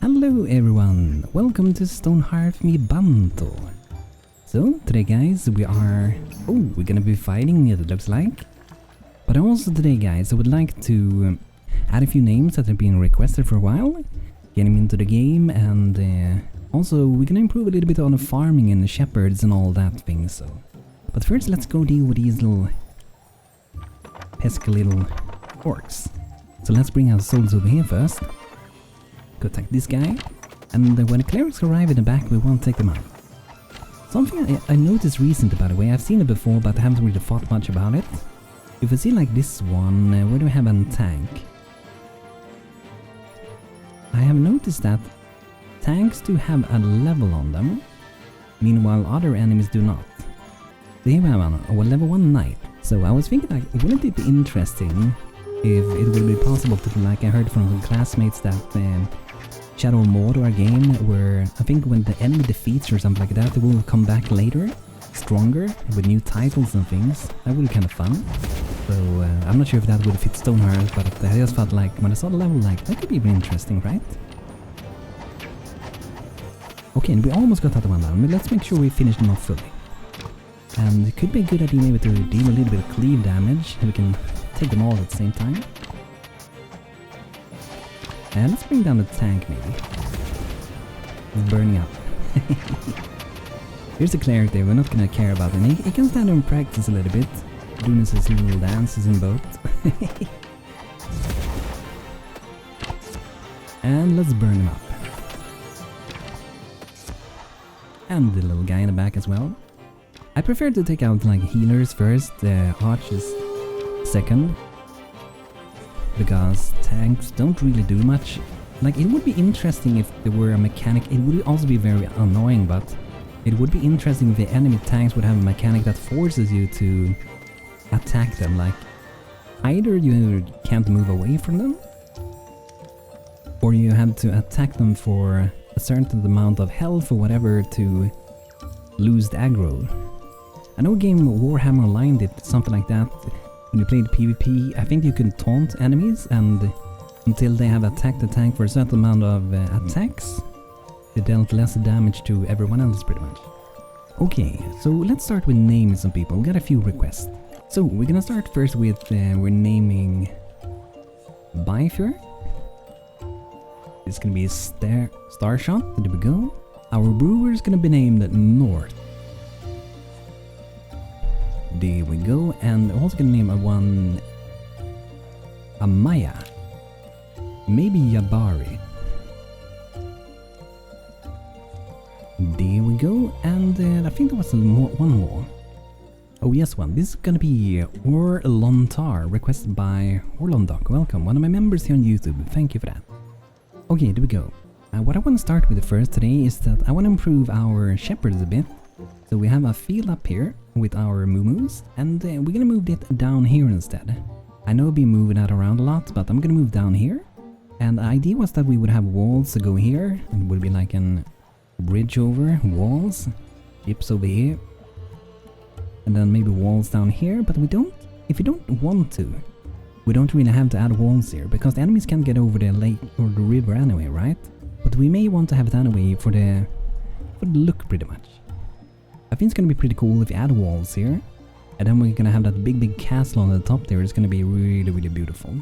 Hello everyone, welcome to Stonehearth me BANTO. So today guys we're gonna be fighting, it looks like. But also today guys I would like to add a few names that have been requested for a while, getting into the game, and also we're gonna improve a little bit on the farming and the shepherds and all that thing. So, but first let's go deal with these little pesky little orcs. So let's bring our souls over here first. Go attack this guy, and when the clerics arrive in the back we won't take them out. Something I noticed recently, by the way, I've seen it before but I haven't really thought much about it. If we see like this one, where do we have a tank? I have noticed that tanks do have a level on them, meanwhile other enemies do not. So here we have a level 1 knight. So I was thinking like, wouldn't it be interesting if it would be possible to, like I heard from some classmates that Shadow of Mordor game where I think when the enemy defeats or something like that, it will come back later, stronger, with new titles and things. That would be kind of fun. So I'm not sure if that would fit Stonehearth, but I just felt like when I saw the level, like that could be interesting, right? Okay, and we almost got that one down, but let's make sure we finish them off fully. And it could be a good idea maybe to deal a little bit of cleave damage, and we can take them all at the same time. And let's bring down the tank maybe. It's burning up. Here's the cleric there, we're not gonna care about him. He can stand and practice a little bit, doing his little dances in boat. And let's burn him up. And the little guy in the back as well. I prefer to take out like healers first, archers second, because tanks don't really do much. Like, it would be interesting if there were a mechanic. It would also be very annoying, but it would be interesting if the enemy tanks would have a mechanic that forces you to attack them. Like, either you can't move away from them, or you have to attack them for a certain amount of health or whatever to lose the aggro. I know game Warhammer Online did something like that. When you played PvP, I think you can taunt enemies, and until they have attacked the tank for a certain amount of attacks, they dealt less damage to everyone else pretty much. Okay, so let's start with naming some people. We got a few requests. So we're gonna start first with, we're naming Biomes. It's gonna be Starshot, there we go. Our brewer is gonna be named North. There we go, and also gonna name one Amaya, maybe Yabari. There we go, and I think there was one more. Oh yes, one. This is gonna be Orlontar, requested by Orlondoc. Welcome, one of my members here on YouTube. Thank you for that. Okay, there we go. What I want to start with first today is that I want to improve our shepherds a bit. So we have a field up here with our moo-moos, and we're gonna move it down here instead. I know I've been moving that around a lot, but I'm gonna move down here. And the idea was that we would have walls to go here, and it would be like a bridge over walls, ships over here, and then maybe walls down here. But we don't, if we don't want to, we don't really have to add walls here, because the enemies can't get over the lake or the river anyway, right? But we may want to have it anyway for the look pretty much. I think it's gonna be pretty cool if you add walls here, and then we're gonna have that big castle on the top there. It's gonna be really beautiful.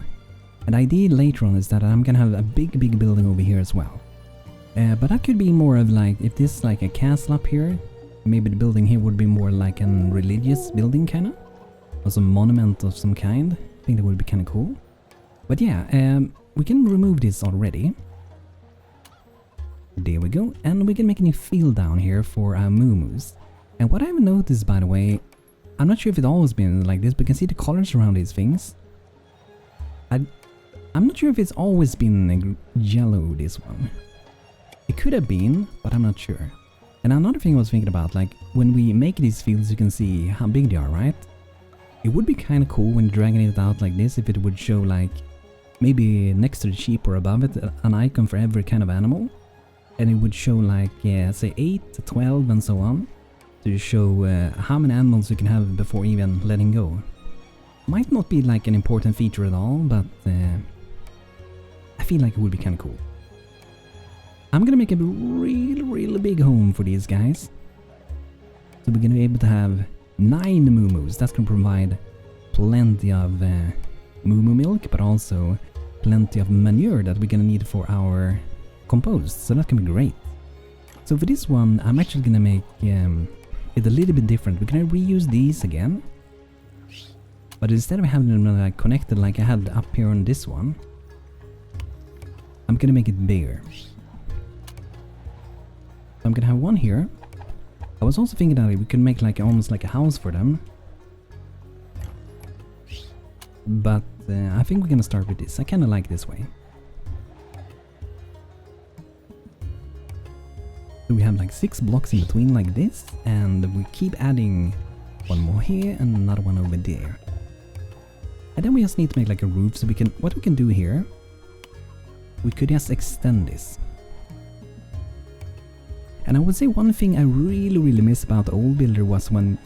And the idea later on is that I'm gonna have a big building over here as well. But that could be more of like, if this is like a castle up here, maybe the building here would be more like a religious building kinda, or some monument of some kind. I think that would be kinda cool. But yeah, we can remove this already. There we go, and we can make a new field down here for our moo-moos. And what I've noticed, by the way, I'm not sure if it's always been like this, but you can see the colors around these things. I'm not sure if it's always been yellow, this one. It could have been, but I'm not sure. And another thing I was thinking about, like, when we make these fields, you can see how big they are, right? It would be kind of cool when dragging it out like this, if it would show, like, maybe next to the sheep or above it, an icon for every kind of animal. And it would show, like, yeah, say 8 to 12 and so on, to show how many animals you can have before even letting go. Might not be like an important feature at all, but I feel like it would be kind of cool. I'm gonna make a really big home for these guys. So we're gonna be able to have 9 moo-moos. That's gonna provide plenty of moo-moo milk, but also plenty of manure that we're gonna need for our compost. So that can be great. So for this one, I'm actually gonna make it a little bit different. We're gonna reuse these again. But instead of having them like connected like I had up here on this one, I'm gonna make it bigger. So I'm gonna have one here. I was also thinking that we could make like almost like a house for them. But I think we're gonna start with this. I kinda like this way. So we have like 6 blocks in between like this, and we keep adding one more here and another one over there. And then we just need to make like a roof, so we can, what we can do here, we could just extend this. And I would say one thing I really miss about the old builder was when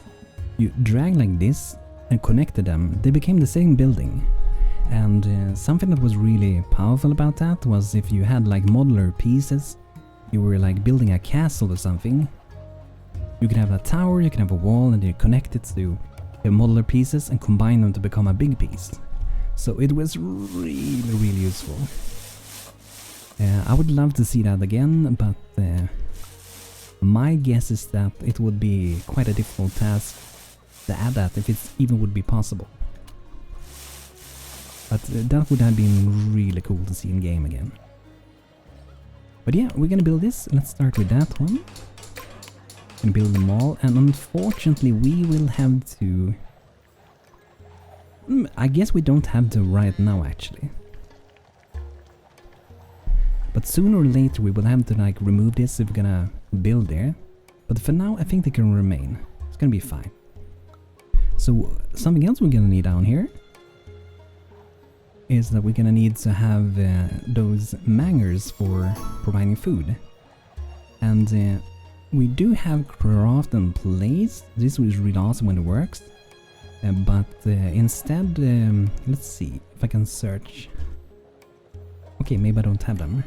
you drag like this and connected them, they became the same building. And something that was really powerful about that was if you had like modular pieces, you were like building a castle or something, you can have a tower, you can have a wall, and you connect it to the modular pieces and combine them to become a big piece. So it was really useful. I would love to see that again, but my guess is that it would be quite a difficult task to add that, if it even would be possible. But that would have been really cool to see in game again. But yeah, we're gonna build this. Let's start with that one. Gonna build them all, and unfortunately we will have to... I guess we don't have to right now actually. But sooner or later we will have to like remove this if we're gonna build there. But for now I think they can remain. It's gonna be fine. So something else we're gonna need down here is that we're gonna need to have those mangers for providing food. And we do have craft and place. This was really awesome when it works. But instead, let's see if I can search. Okay, maybe I don't have them.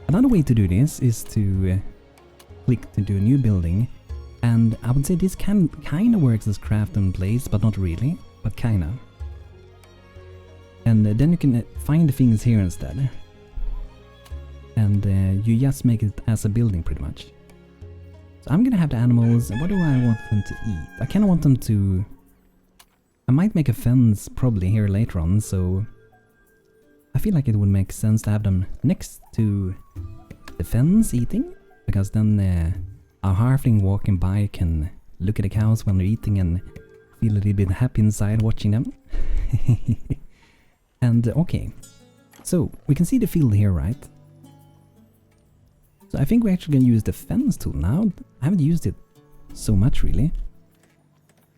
Another way to do this is to click to do a new building. And I would say this kind of works as craft and place, but not really, but kinda. And then you can find the things here instead. And you just make it as a building pretty much. So I'm gonna have the animals. What do I want them to eat? I kinda want them to... I might make a fence probably here later on, so... I feel like it would make sense to have them next to the fence eating. Because then our Hearthling walking by can look at the cows when they're eating and feel a little bit happy inside watching them. And okay, so we can see the field here, right? So I think we're actually going to use the fence tool now. I haven't used it so much really,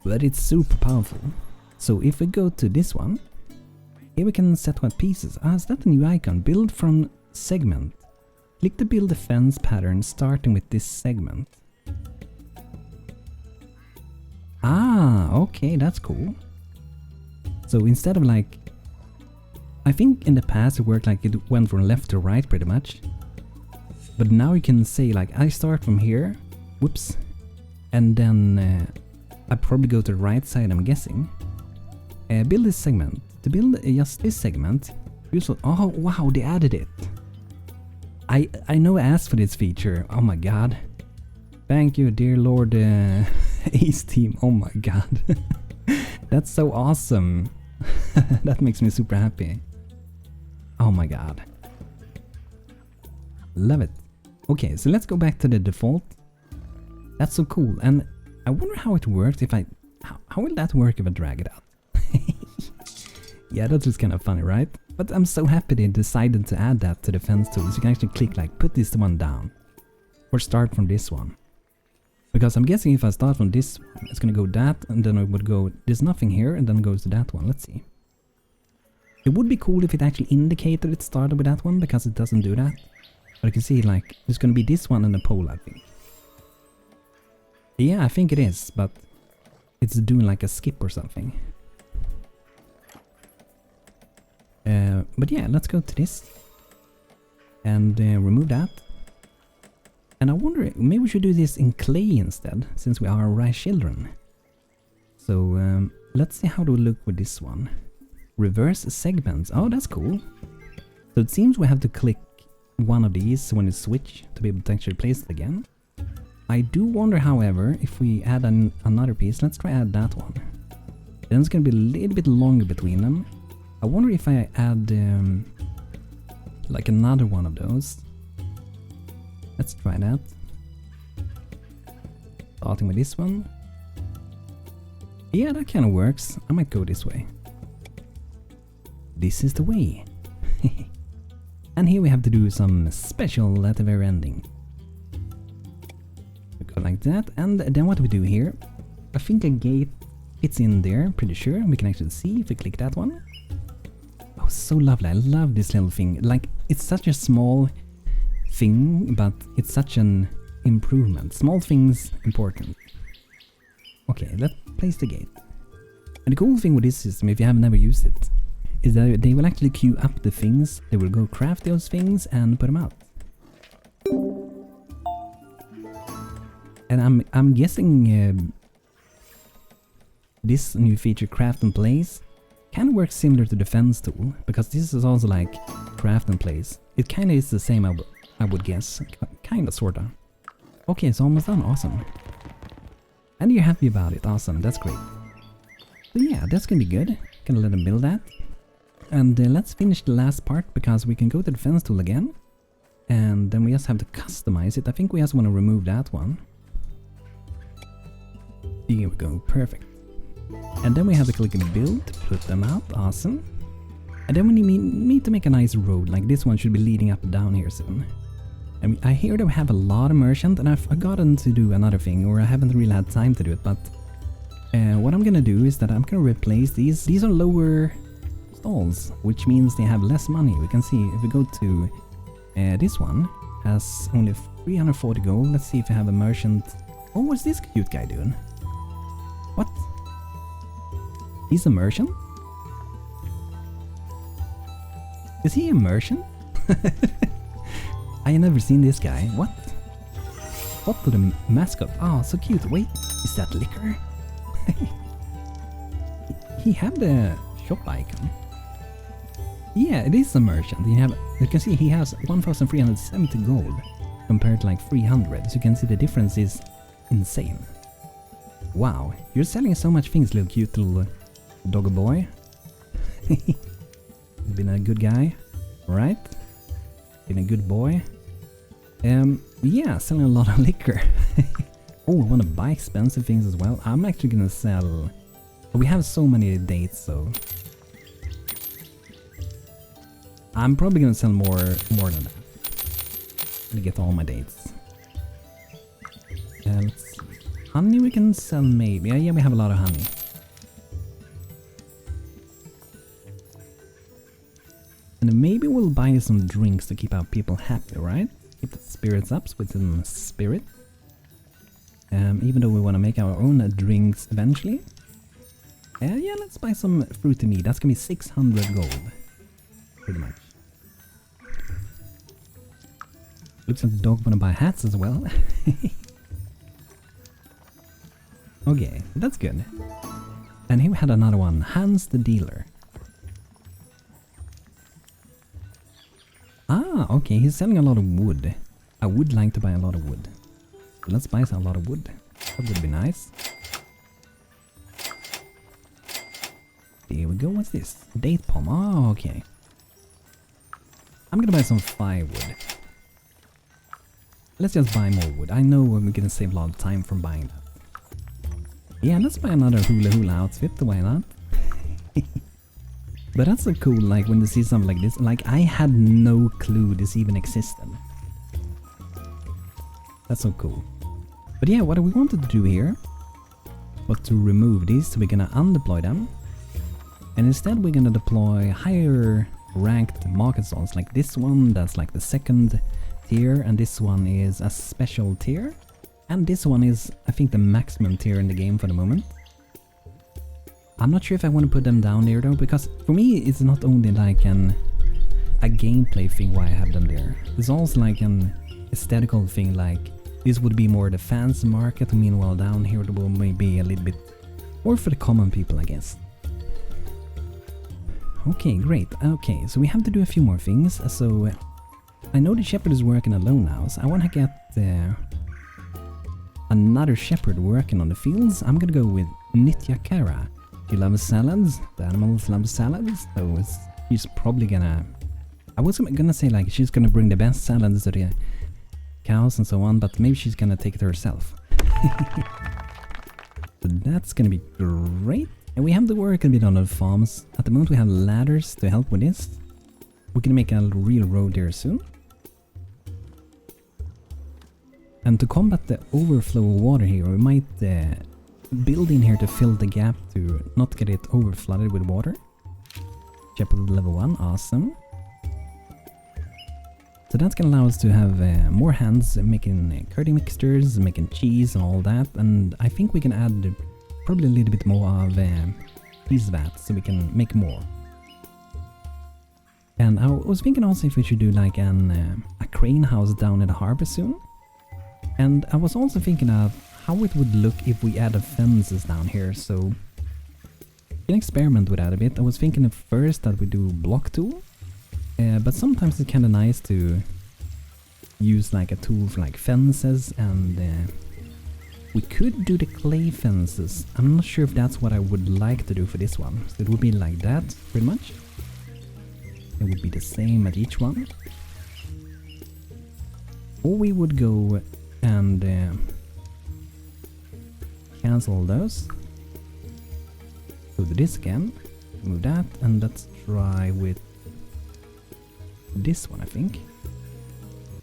but it's super powerful. So if we go to this one, here we can set what pieces. Ah, is that a new icon? Build from segment. Click to build a fence pattern starting with this segment. Ah, okay, that's cool. So instead of like... I think in the past it worked like it went from left to right pretty much. But now you can say like I start from here, whoops, and then I probably go to the right side, I'm guessing. Build this segment. To build just this segment, useful. Oh wow, they added it. I know I asked for this feature. Oh my god. Thank you, dear Lord Ace Team. Oh my god. That's so awesome. That makes me super happy. Oh my god. Love it. Okay, so let's go back to the default. That's so cool. And I wonder how it works if I... How will that work if I drag it out? Yeah, that's just kind of funny, right? But I'm so happy they decided to add that to the fence tool. So you can actually click like, put this one down. Or start from this one. Because I'm guessing if I start from this one, it's gonna go that, and then it would go, there's nothing here, and then it goes to that one. Let's see. It would be cool if it actually indicated it started with that one, because it doesn't do that. But you can see like, there's gonna be this one and a pole, I think. Yeah, I think it is, but it's doing like a skip or something. But yeah, let's go to this. And remove that. And I wonder, maybe we should do this in clay instead, since we are rice children. So let's see how to look with this one. Reverse segments. Oh, that's cool. So it seems we have to click one of these when you switch to be able to actually place it again. I do wonder, however, if we add another piece. Let's try add that one. Then it's going to be a little bit longer between them. I wonder if I add like another one of those. Let's try that. Starting with this one. Yeah, that kind of works. I might go this way. This is the way. And here we have to do some special at the very ending. We go like that, and then what do we do here? I think a gate fits in there, pretty sure. We can actually see if we click that one. Oh, so lovely. I love this little thing. Like, it's such a small thing, but it's such an improvement. Small things important. Okay, let's place the gate. And the cool thing with this system, if you have never used it, is that they will actually queue up the things, they will go craft those things and put them out. And I'm guessing this new feature, craft and place, can work similar to the fence tool, because this is also like craft and place. It kinda is the same, I would guess. Kinda, sorta. Okay, it's almost done, awesome. And you're happy about it, awesome, that's great. So yeah, that's gonna be good. Gonna let them build that. And let's finish the last part, because we can go to the fence tool again. And then we just have to customize it. I think we just want to remove that one. Here we go, perfect. And then we have to click on build, put them out, awesome. And then we need to make a nice road, like this one should be leading up and down here soon. And I hear that we have a lot of merchant, and I've forgotten to do another thing, or I haven't really had time to do it, but what I'm gonna do is that I'm gonna replace these. These are lower stalls, which means they have less money. We can see if we go to this one, has only 340 gold. Let's see if we have a merchant. Oh, what's this cute guy doing? What? He's a merchant? Is he a merchant? I have never seen this guy. What? What to the mascot? Oh, so cute. Wait, is that liquor? He had the shop icon. Yeah, it is a merchant. You can see he has 1,370 gold compared to like 300. So you can see the difference is insane. Wow, you're selling so much things, little cute little doggo boy. You've been a good guy, right? Been a good boy. Yeah, selling a lot of liquor. Oh, I want to buy expensive things as well. I'm actually gonna sell. We have so many dates, so I'm probably gonna sell more than that to get all my dates. Let's see. Honey we can sell maybe. Yeah, we have a lot of honey. And maybe we'll buy some drinks to keep our people happy, right? Keep the spirits up with some spirit. Even though we want to make our own drinks eventually. Yeah, let's buy some fruity meat. That's gonna be 600 gold. Pretty much. Looks like the dog wanna buy hats as well. Okay, that's good. And here we had another one, Hans the Dealer. Ah, okay, he's selling a lot of wood. I would like to buy a lot of wood. So let's buy a lot of wood. That would be nice. Here we go, what's this? Date palm, oh, okay. I'm gonna buy some firewood. Let's just buy more wood. I know we're gonna save a lot of time from buying that. Yeah, let's buy another hula hula outfit, why not? But that's so cool, like when you see something like this, like I had no clue this even existed. That's so cool. But yeah, what we wanted to do here was to remove these, so we're gonna undeploy them. And instead we're gonna deploy higher ranked market zones, like this one, that's like the second tier, and this one is a special tier. And this one is, I think, the maximum tier in the game for the moment. I'm not sure if I want to put them down there though, because for me it's not only like an a gameplay thing why I have them there. It's also like an aesthetical thing, like this would be more the fans market, meanwhile down here it will maybe a little bit more for the common people, I guess. Okay, great. Okay, so we have to do a few more things. So I know the shepherd is working alone now, so I want to get another shepherd working on the fields. I'm gonna go with Nitya Kara. She loves salads. The animals love salads, so she's probably gonna... I was gonna say like she's gonna bring the best salads to the cows and so on, but maybe she's gonna take it herself. So that's gonna be great. And we have to work a bit on the farms. At the moment we have ladders to help with this. We're gonna make a real road there soon. And to combat the overflow of water here, we might build in here to fill the gap to not get it over flooded with water. Shepherd level 1, awesome. So that's gonna allow us to have more hands making curdy mixtures, making cheese and all that. And I think we can add probably a little bit more of cheese vats so we can make more. And I was thinking also if we should do like a crane house down at the harbor soon. And I was also thinking of how it would look if we added fences down here, so we can experiment with that a bit. I was thinking at first that we do block tool, but sometimes it's kind of nice to use like a tool for like fences, and we could do the clay fences. I'm not sure if that's what I would like to do for this one. So it would be like that, pretty much. It would be the same at each one. Or we would go and cancel those. Go to this again, move that, and let's try with this one, I think.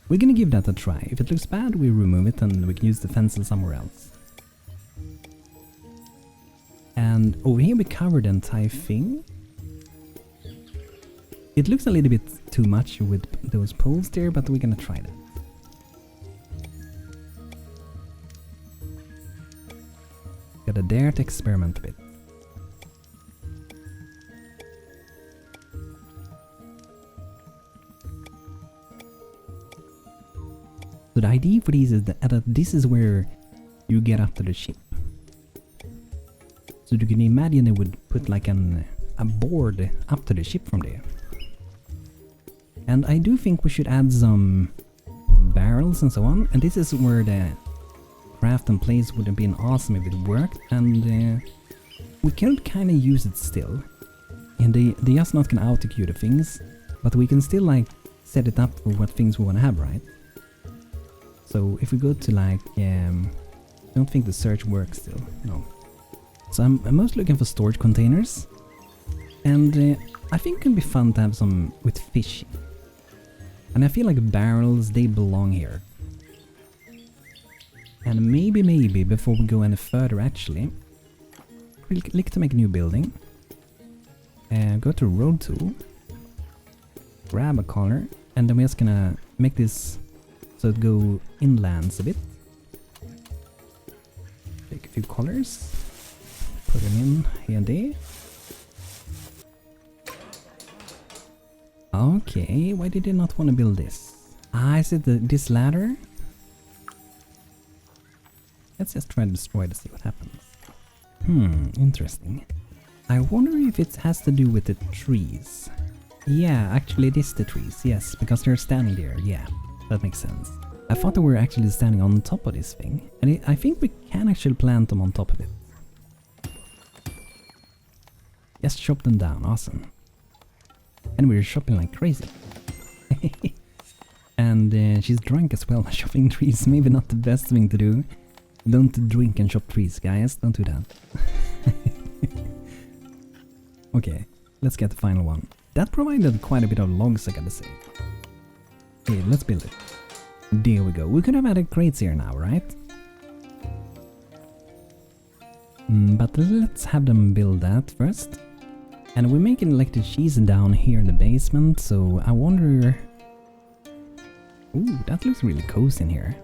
We're gonna give that a try. If it looks bad, we remove it and we can use the fences somewhere else. And over here we covered the entire thing. It looks a little bit too much with those poles there, but we're gonna try that. Gotta dare to experiment a bit. So the idea for these is that this is where you get up to the ship. So you can imagine they would put like a board up to the ship from there. And I do think we should add some barrels and so on. And this is where the craft and place would have been awesome if it worked. And we could kind of use it still. And they just not gonna autocue the things, but we can still like set it up for what things we want to have, right? So if we go to like, I don't think the search works still, no. So I'm mostly looking for storage containers. And I think it can be fun to have some with fishing. And I feel like barrels, they belong here. And maybe before we go any further actually, click to make a new building. Go to road tool. Grab a color. And then we're just gonna make this so it go inlands a bit. Take a few colors. Put them in here and there. Okay, why did they not want to build this? Ah, is it this ladder? Let's just try to destroy it to see what happens. Interesting. I wonder if it has to do with the trees. Yeah, actually it is the trees, yes, because they're standing there, yeah. That makes sense. I thought they were actually standing on top of this thing. And I think we can actually plant them on top of it. Just chop them down, awesome. And we're shopping like crazy. And she's drunk as well, shopping trees. Maybe not the best thing to do. Don't drink and shop trees, guys. Don't do that. Okay, let's get the final one. That provided quite a bit of logs, I gotta say. Okay, let's build it. There we go. We could have added crates here now, right? But let's have them build that first. And we're making like the cheese down here in the basement, so I wonder... Ooh, that looks really cozy in here.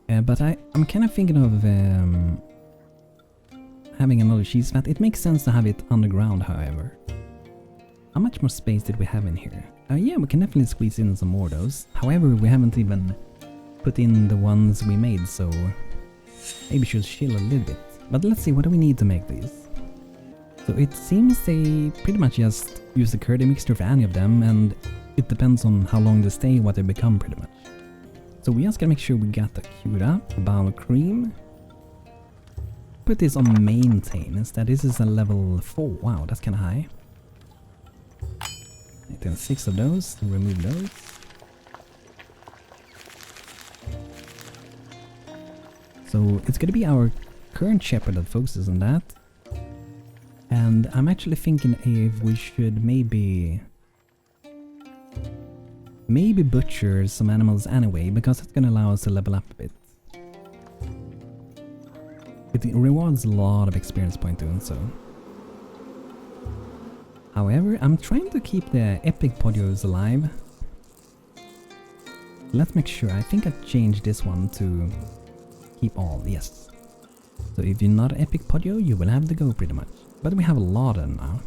But I'm kind of thinking of having another cheese vat. It makes sense to have it underground, however. How much more space did we have in here? Yeah, we can definitely squeeze in some more of those. However, we haven't even put in the ones we made, so maybe we should chill a little bit. But let's see, what do we need to make these? So it seems they pretty much just use the curdy mixture for any of them, and it depends on how long they stay, what they become pretty much. So we just gotta make sure we got the queued up, bowl cream. Put this on maintain instead. This is a level 4. Wow, that's kinda high. Then 6 of those, remove those. So it's gonna be our current shepherd that focuses on that. And I'm actually thinking if we should maybe butcher some animals anyway, because it's gonna allow us to level up a bit. It rewards a lot of experience point doing so. However, I'm trying to keep the epic podios alive. Let's make sure. I think I changed this one to keep all, yes. So if you're not epic podio, you will have to go pretty much. But we have a lot of them now.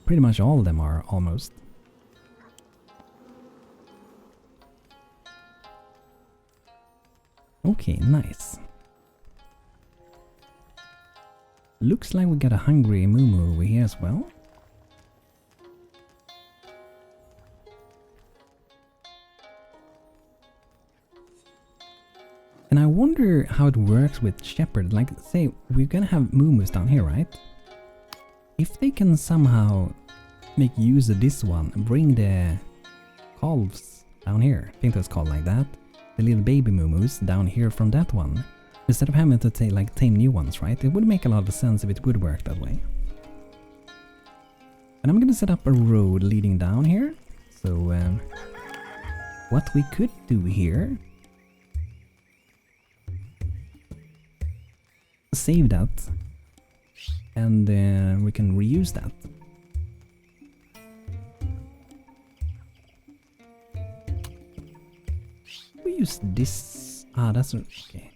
Pretty much all of them are almost. Okay, nice. Looks like we got a hungry Moo over here as well. And I wonder how it works with Shepherd. Like, say, we're gonna have Moo down here, right? If they can somehow make use of this one and bring the calves down here, I think that's called like that, the little baby Moo down here from that one, instead of having to tame new ones, right? It would make a lot of sense if it would work that way. And I'm gonna set up a road leading down here. So what we could do here, save that, and we can reuse that. We use this. Ah, that's okay.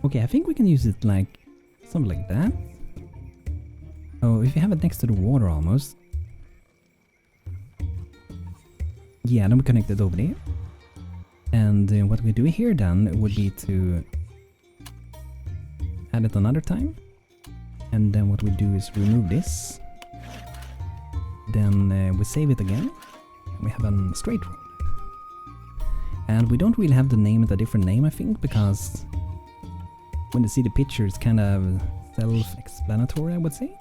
Okay, I think we can use it like something like that. Oh, if you have it next to the water almost. Yeah, then we connect it over there. And what we do here then would be to add it another time. And then what we do is remove this. Then we save it again. We have a straight road. And we don't really have to name it a different name, I think, because when you see the picture, it's kind of self-explanatory, I would say.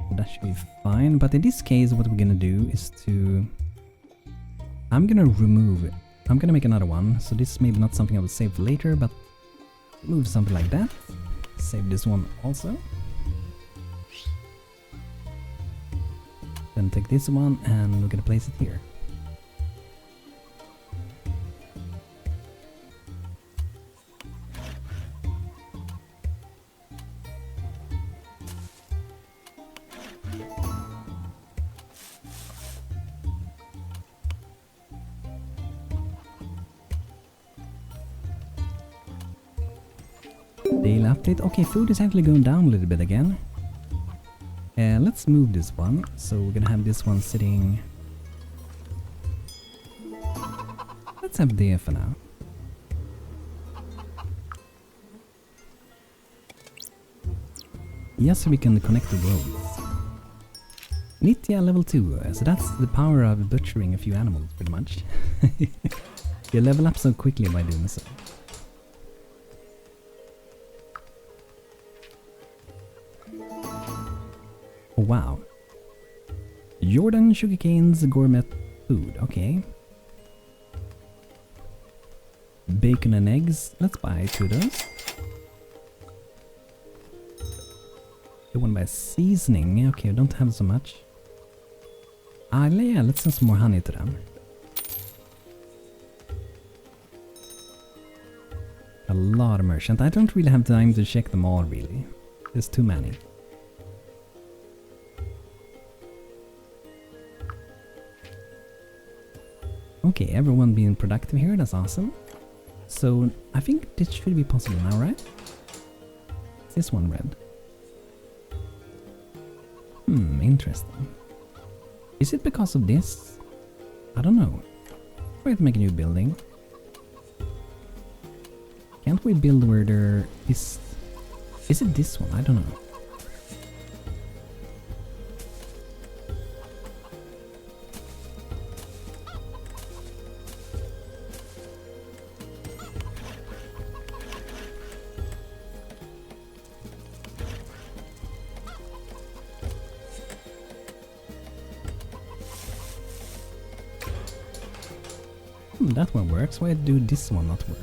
So that should be fine. But in this case, what we're gonna do is to... I'm gonna make another one. So this is maybe not something I would save for later, but move something like that. Save this one also. Then take this one and we're gonna place it here. Daily update. Okay, food is actually going down a little bit again. Let's move this one. So we're gonna have this one sitting... Let's have there for now. Yes, so we can connect the roads. Nitya level 2. So that's the power of butchering a few animals, pretty much. You level up so quickly by doing so. Oh, wow. Jordan sugarcane's gourmet food, okay. Bacon and eggs, let's buy 2 of those. You want to buy seasoning, okay, we don't have so much. Ah, yeah, let's send some more honey to them. A lot of merchant. I don't really have time to check them all, really. There's too many. Okay, everyone being productive here, that's awesome. So, I think this should be possible now, right? Is this one red? Interesting. Is it because of this? I don't know. Try to make a new building. Can't we build where there is... Is it this one? I don't know. That one works. Why do this one not work?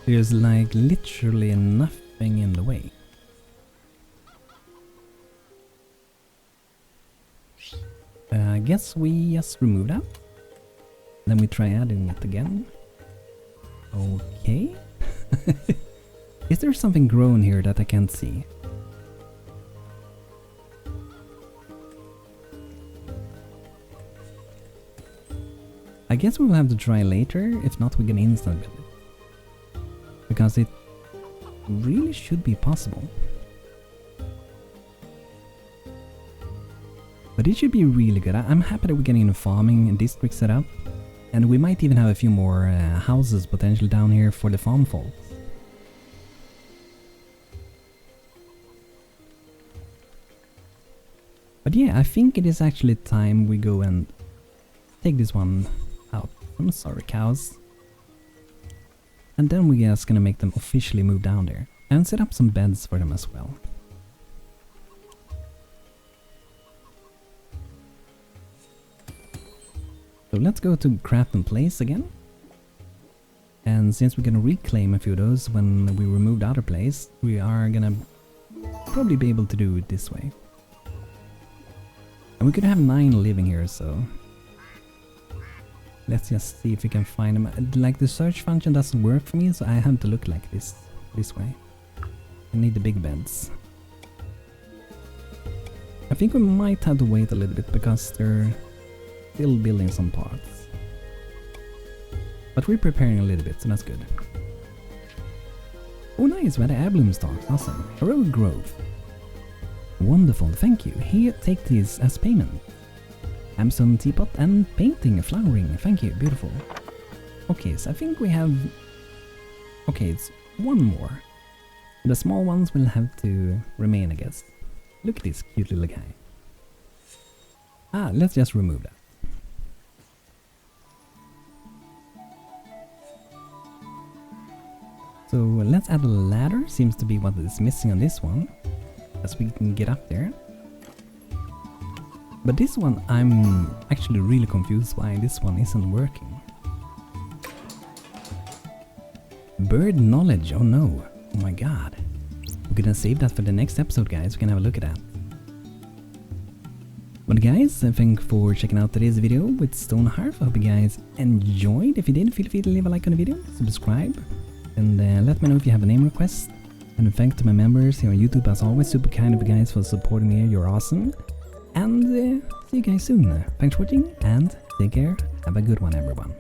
There's like literally nothing in the way. I guess we just remove that. Then we try adding it again. Okay. Is there something grown here that I can't see? I guess we'll have to try later, if not we can instant build it. Because it really should be possible. But it should be really good. I'm happy that we're getting a farming district set up. And we might even have a few more houses potentially down here for the farm folks. But yeah, I think it is actually time we go and take this one out. I'm sorry, cows. And then we're just gonna make them officially move down there. And set up some beds for them as well. So let's go to craft and place again. And since we're gonna reclaim a few of those when we remove the other place, we are gonna probably be able to do it this way. And we could have 9 living here, so let's just see if we can find them. Like the search function doesn't work for me, so I have to look like this way. I need the big beds. I think we might have to wait a little bit because they're still building some parts. But we're preparing a little bit, so that's good. Oh nice, we had an heirloom stock, awesome. Heroic growth. Wonderful, thank you. Here, take this as payment. Amazon teapot and painting, flowering, thank you, beautiful. Okay, so I think we have... Okay, it's one more. The small ones will have to remain, I guess. Look at this cute little guy. Ah, let's just remove that. So let's add a ladder, seems to be what is missing on this one. As we can get up there. But this one, I'm actually really confused why this one isn't working. Bird knowledge, oh no. Oh my god. We're gonna save that for the next episode, guys. We can have a look at that. But guys, thanks for checking out today's video with Stonehearth. I hope you guys enjoyed. If you did, feel free to leave a like on the video, subscribe, and let me know if you have a name request. And thanks to my members here on YouTube, as always, super kind of you guys for supporting me here, you're awesome. And see you guys soon. Thanks for watching, and take care. Have a good one, everyone.